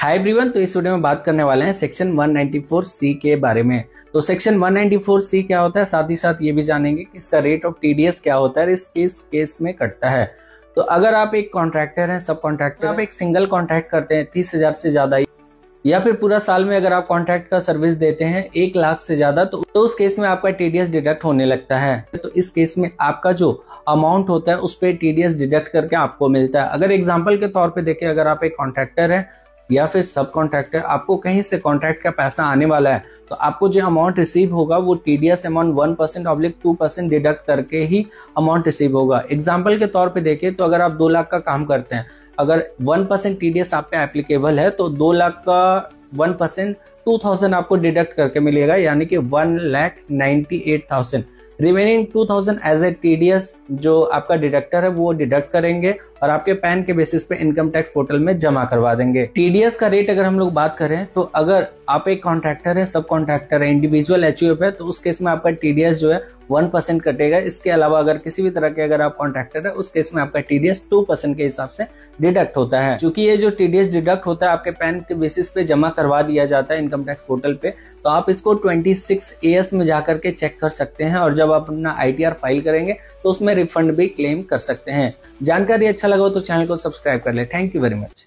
Hi everyone, तो इस video में बात करने वाले हैं सेक्शन 194C के बारे में। तो सेक्शन 194C क्या होता है, साथ ही साथ ये भी जानेंगे कि इसका रेट ऑफ टीडीएस क्या होता है, इस केस में कटता है। तो अगर आप एक कॉन्ट्रैक्टर हैं, सब कॉन्ट्रैक्टर, आप एक सिंगल कॉन्ट्रैक्ट करते हैं 30,000 से ज्यादा, या फिर पूरा साल में अगर आप कॉन्ट्रैक्ट का सर्विस देते हैं 1 लाख से ज्यादा, तो उस केस में आपका टीडीएस डिडक्ट होने लगता है। तो इस केस में आपका जो अमाउंट होता है उस पे टीडीएस डिडक्ट करके आपको मिलता है। अगर एग्जांपल के तौर पे देखें, अगर आप एक कॉन्ट्रैक्टर हैं या फिर सब कॉन्ट्रैक्टर, आपको कहीं से कॉन्ट्रैक्ट का पैसा आने वाला है, तो आपको जो अमाउंट रिसीव होगा वो टीडीएस अमाउंट 1%/2% डिडक्ट करके ही अमाउंट रिसीव होगा। एग्जांपल के तौर पे देखें तो अगर आप 2 लाख का काम करते हैं, अगर 1% टीडीएस आप पे एप्लीकेबल है तो 2 लाख का 1% 2000 आपको डिडक्ट करके मिलेगा, यानी कि 1,98,000। रिमेनिंग 2000 एज ए टीडीएस जो आपका डिडक्टर है वो डिडक्ट करेंगे और आपके पैन के बेसिस पे इनकम टैक्स पोर्टल में जमा करवा देंगे। टीडीएस का रेट अगर हम लोग बात करें तो अगर आप एक कॉन्ट्रैक्टर है, सब कॉन्ट्रैक्टर है, इंडिविजुअल एचयूएफ है, तो उस केस में आपका टीडीएस जो है 1% कटेगा। इसके अलावा अगर किसी भी तरह के अगर आप कॉन्ट्रैक्टर है, उस केस में आपका टीडीएस 2% के हिसाब से डिडक्ट होता है। क्योंकि ये जो टीडीएस डिडक्ट होता है आपके पैन के बेसिस पे जमा करवा दिया जाता है इनकम टैक्स पोर्टल पे, तो आप इसको 26AS में जाकर के चेक कर सकते हैं और जब आप अपना ITR फाइल करेंगे तो उसमें रिफंड भी क्लेम कर सकते हैं। जानकारी अच्छा लगा हो तो चैनल को सब्सक्राइब कर ले। Thank you very much.